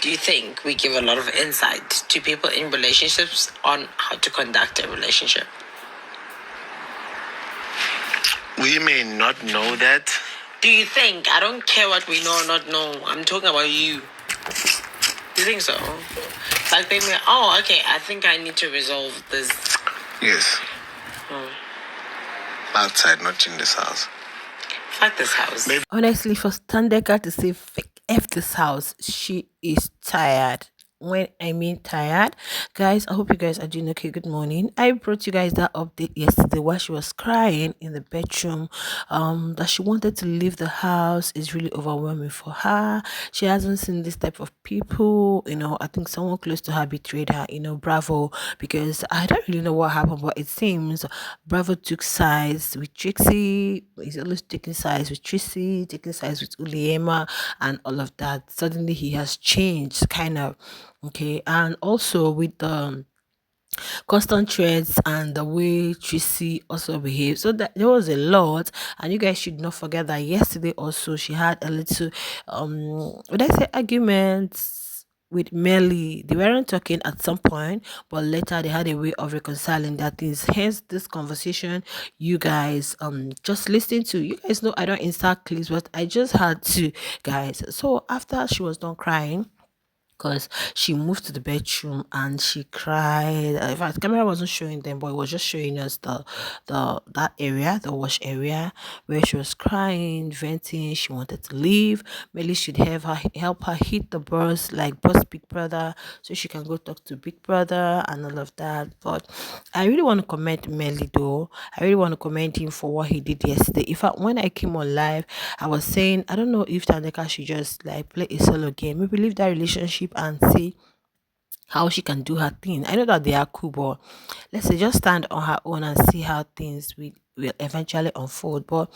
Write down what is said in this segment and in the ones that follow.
Do you think we give a lot of insight to people in relationships on how to conduct a relationship? We may not know that. Do you think? I don't care what we know or not know. I'm talking about you. You think so? Like they may, okay, I think I need to resolve this. Yes. Outside, not in this house. Fuck this house. Maybe. Honestly, for Thandeka to say F this house, she is tired. When I mean tired, guys, I hope you guys are doing okay. Good morning. I brought you guys that update yesterday while she was crying in the bedroom. That she wanted to leave the house is really overwhelming for her. She hasn't seen this type of people. I think someone close to her betrayed her. Bravo, because I don't really know what happened, but it seems Bravo took sides with Trixie. He's always taking sides with Trixie, taking sides with Uliema, and all of that. Suddenly, he has changed, kind of. Okay, and also with the constant threats and the way Tracy also behaved. So that there was a lot, and you guys should not forget that yesterday also she had a little would I say arguments with Melly. They weren't talking at some point, but later they had a way of reconciling that things. Hence this conversation you guys just listen to. You guys know I don't insert clips, but I just had to, guys. So after she was done crying, because she moved to the bedroom and she cried. In fact, the camera wasn't showing them, but it was just showing us the that area, the wash area, where she was crying, venting. She wanted to leave. Melly should help her hit the bus, like bus Big Brother, so she can go talk to Big Brother and all of that. But I really want to commend Melly though. I really want to commend him for what he did yesterday. In fact, when I came on live, I was saying I don't know if Thandeka should just like play a solo game, maybe leave that relationship and see how she can do her thing. I know that they are cool, but let's say just stand on her own and see how things will eventually unfold. But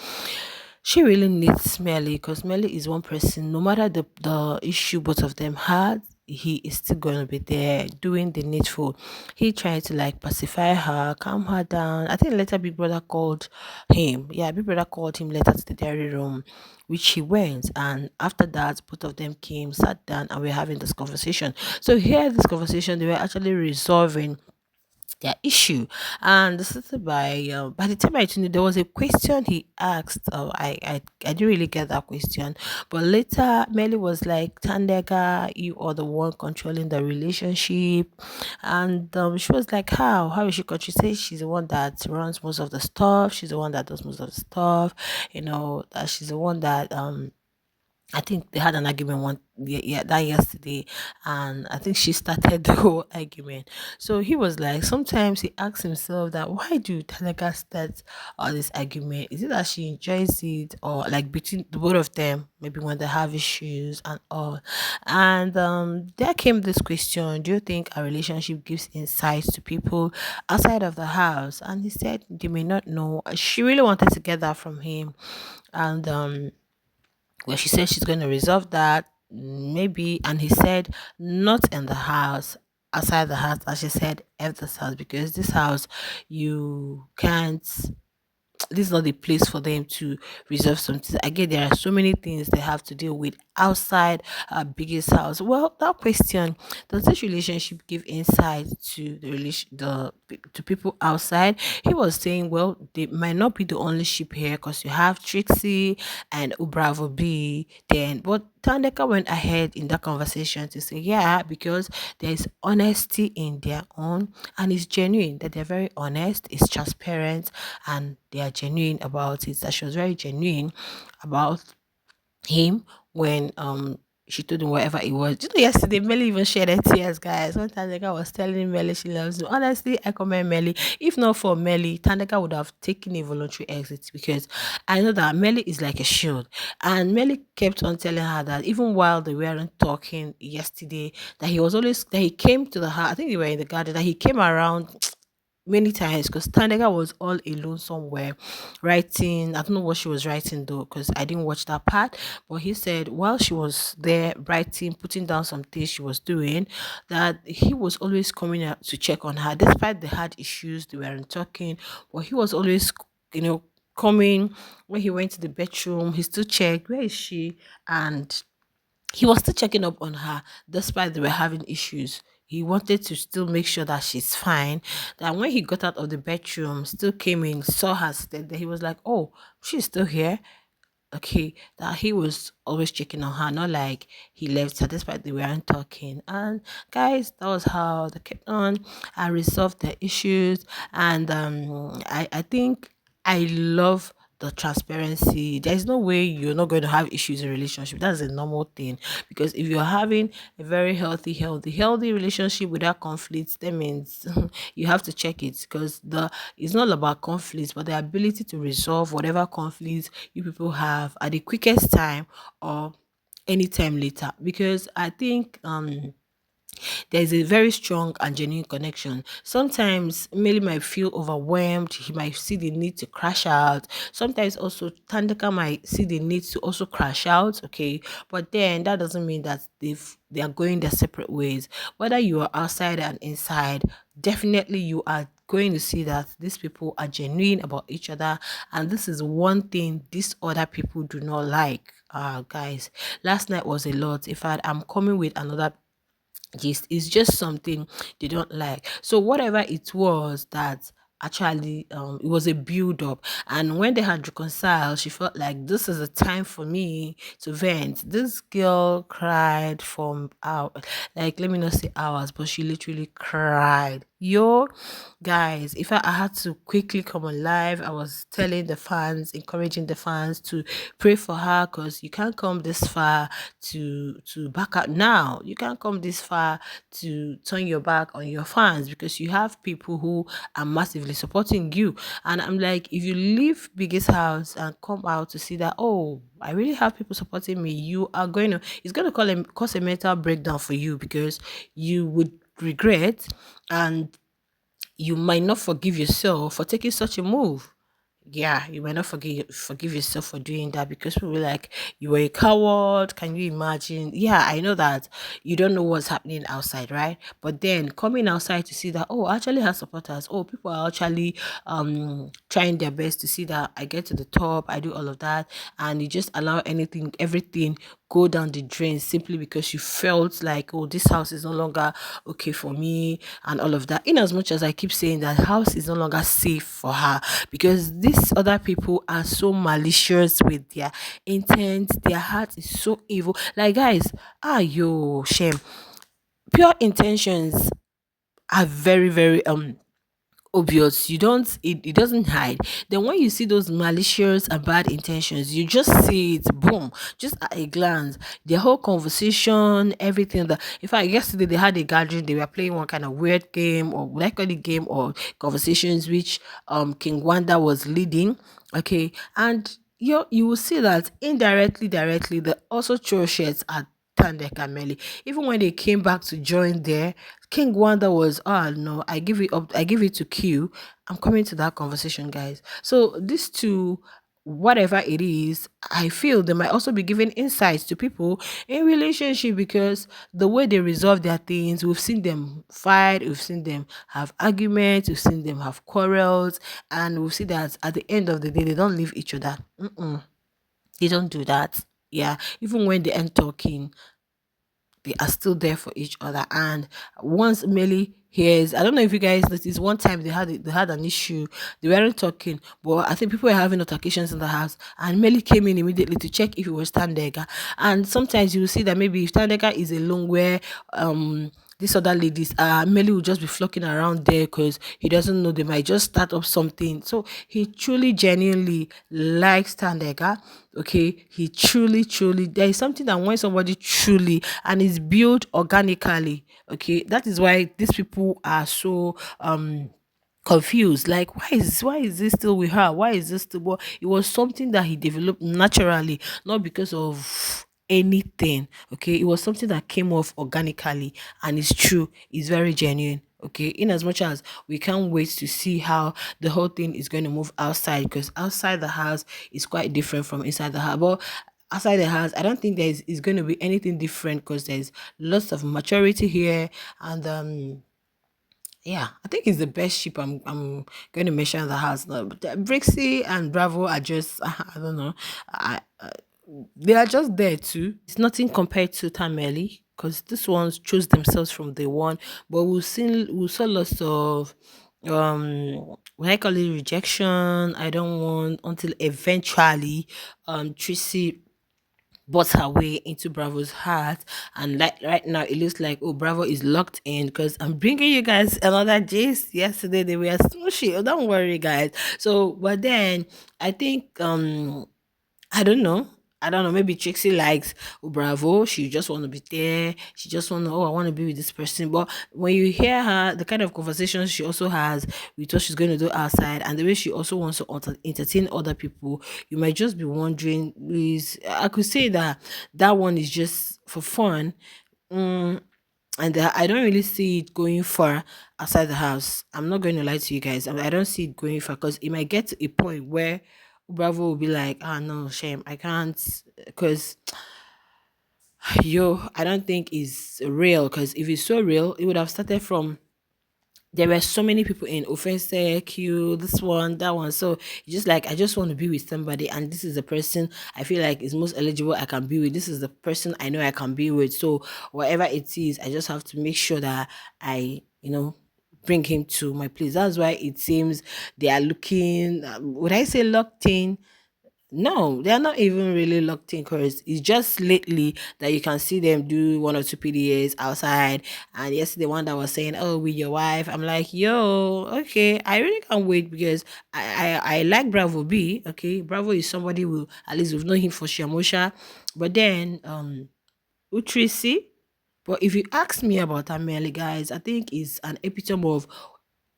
she really needs Smelly, because Smelly is one person, no matter the issue both of them had, he is still going to be there doing the needful. He tried to like pacify her, calm her down. I think later Big Brother called him. Yeah, Big Brother called him later to the diary room, which he went. And after that, both of them came, sat down, and we're having this conversation. So here, this conversation, they were actually resolving their issue. And this is by the time I tuned in, there was a question he asked. I didn't really get that question, but later Melly was like, Thandeka, you are the one controlling the relationship. And she was like, how is she control? Say she's the one that runs most of the stuff, she's the one that does most of the stuff, that she's the one that I think they had an argument that yesterday, and I think she started the whole argument. So he was like, sometimes he asks himself that why do Tanaka start all this argument? Is it that she enjoys it, or like between the both of them, maybe when they have issues and all? And there came this question: do you think a relationship gives insights to people outside of the house? And he said they may not know. She really wanted to get that from him, and well, she said she's going to resolve that, maybe. And he said not in the house, outside the house, as she said, F this house, because this house you can't, this is not the place for them to resolve something. Again, there are so many things they have to deal with outside our biggest house. Well, that question: does this relationship give insight to the relation, to people outside? He was saying, well, they might not be the only ship here, because you have Trixie and Ubravo B. Then, but Thandeka went ahead in that conversation to say, yeah, because there is honesty in their own, and it's genuine, that they're very honest, it's transparent, and they are genuine about it. That she was very genuine about him when she told him whatever it was. You know, yesterday Melly even shared her tears, guys. When Thandeka was telling Melly she loves him. Honestly, I commend Melly. If not for Melly, Thandeka would have taken a voluntary exit, because I know that Melly is like a shield. And Melly kept on telling her that even while they weren't talking yesterday, that he came to the house. I think they were in the garden, that he came around many times, because Tandega was all alone somewhere writing. I don't know what she was writing though, because I didn't watch that part. But he said while she was there writing, putting down some things she was doing, that he was always coming out to check on her, despite they had issues, they weren't talking. But he was always, coming. When he went to the bedroom, he still checked, where is she? And he was still checking up on her despite they were having issues. He wanted to still make sure that she's fine. That when he got out of the bedroom, still came in, saw her still there, he was like, "Oh, she's still here." Okay, that he was always checking on her, not like he left her despite they weren't talking. And guys, that was how they kept on and resolved their issues. And I think I love the transparency. There's no way you're not going to have issues in relationship. That's a normal thing. Because if you're having a very healthy relationship without conflicts, that means you have to check it, because the it's not about conflicts, but the ability to resolve whatever conflicts you people have at the quickest time or anytime later. Because I think there's a very strong and genuine connection. Sometimes Millie might feel overwhelmed. He might see the need to crash out. Sometimes also Thandeka might see the need to also crash out. Okay, but then that doesn't mean that they are going their separate ways. Whether you are outside and inside, definitely you are going to see that these people are genuine about each other, and this is one thing these other people do not like. Guys, last night was a lot. In fact, I'm coming with another gist. Is just something they don't like. So whatever it was that actually it was a build up, and when they had reconciled, she felt like this is a time for me to vent. This girl cried from out, like, let me not say hours, but she literally cried. Yo, guys, if I had to quickly come alive, I was telling the fans, encouraging the fans to pray for her, because you can't come this far to back out now. You can't come this far to turn your back on your fans, because you have people who are massively supporting you. And I'm like, if you leave Biggest House and come out to see that, oh, I really have people supporting me, you are going to, it's going to cause a mental breakdown for you, because you would regret, and you might not forgive yourself for taking such a move. Yeah, you might not forgive yourself for doing that, because people were like, you were a coward. Can you imagine? Yeah, I know that you don't know what's happening outside, right? But then coming outside to see that, oh, I actually have supporters. Oh, people are actually trying their best to see that I get to the top, I do all of that, and you just allow everything go down the drain simply because you felt like, oh, this house is no longer okay for me, and all of that. In as much as I keep saying that house is no longer safe for her, because these other people are so malicious with their intent, their heart is so evil. Like, guys, yo, shame. Pure intentions are very, very obvious. You don't, it doesn't hide. Then when you see those malicious and bad intentions, you just see it, boom, just at a glance. Their whole conversation, everything. That, in fact, yesterday they had a gathering, they were playing one kind of weird game, or would I call it game, or conversations, which King Wanda was leading. Okay, and you will see that indirectly, directly, they also throw shirts at Thandeka and Mmeli. Even when they came back to join there, King Wanda was, oh no, I give it up, I give it to Q. I'm coming to that conversation, guys. So these two, whatever it is, I feel they might also be giving insights to people in relationship, because the way they resolve their things, we've seen them fight, we've seen them have arguments, we've seen them have quarrels, and we've seen that at the end of the day, they don't leave each other. They don't do that. Yeah, even when they end talking, they are still there for each other. And once Melly hears, I don't know if you guys noticed, one time they had an issue. They weren't talking, but I think people were having altercations in the house, and Melly came in immediately to check if it was Thandeka. And sometimes you will see that maybe if Thandeka is alone, where these other ladies, Melly will just be flocking around there, because he doesn't know, they might just start up something. So he truly, genuinely likes Thandeka. Okay, he truly, there is something that when somebody truly and is built organically, okay, that is why these people are so confused. Like, why is this still with her? Why is this still? But it was something that he developed naturally, not because of anything. Okay, it was something that came off organically, and it's true, it's very genuine. Okay, in as much as we can't wait to see how the whole thing is going to move outside, because outside the house is quite different from inside the house. But outside the house, I don't think is going to be anything different, because there's lots of maturity here. And yeah, I think it's the best ship I'm going to mention in the house now. But Brixie and Bravo are just I don't know. they are just there too. It's nothing compared to Tameli because this ones chose themselves from the one, but we saw lots of what I call it rejection. I don't want until eventually Tracy bought her way into Bravo's heart, and like right now it looks like oh Bravo is locked in because I'm bringing you guys another gist. Yesterday they were smushy. Oh, don't worry guys. So but then I think I don't know. I don't know. Maybe Trixie likes Bravo. She just want to be there. She just want to, oh, I want to be with this person. But when you hear her, the kind of conversations she also has with what she's going to do outside and the way she also wants to entertain other people, you might just be wondering, is I could say that that one is just for fun. Mm, and I don't really see it going far outside the house. I'm not going to lie to you guys. I don't see it going far because it might get to a point where Bravo will be like, ah, no, shame, I can't, because yo, I don't think it's real. Because if it's so real, it would have started from there were so many people in offense Q, this one, that one. So it's just like I just want to be with somebody, and this is the person I feel like is most eligible I can be with. This is the person I know I can be with. So whatever it is, I just have to make sure that I bring him to my place. That's why it seems they are looking. Would I say locked in? No, they are not even really locked in because it's just lately that you can see them do one or two PDAs outside. And yesterday, one that was saying, "Oh, with your wife," I'm like, "Yo, okay, I really can't wait because I like Bravo B. Okay, Bravo is somebody who at least we've known him for Shamosha, but then Utrisi. But if you ask me about Amelie, guys, I think is an epitome of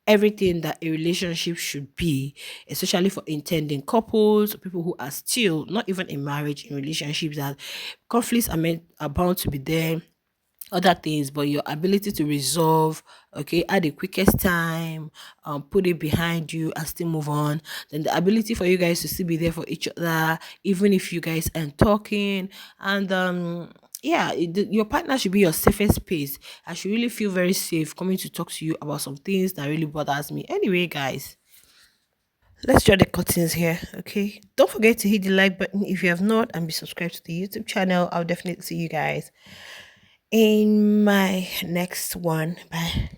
everything that a relationship should be, especially for intending couples, people who are still not even in marriage, in relationships, that conflicts are bound to be there, other things, but your ability to resolve, okay, at the quickest time, put it behind you and still move on. Then the ability for you guys to still be there for each other, even if you guys aren't talking. And yeah, your partner should be your safest space. I should really feel very safe coming to talk to you about some things that really bothers me. Anyway, guys, let's draw the curtains here, okay? Don't forget to hit the like button if you have not, and be subscribed to the YouTube channel. I'll definitely see you guys in my next one. Bye.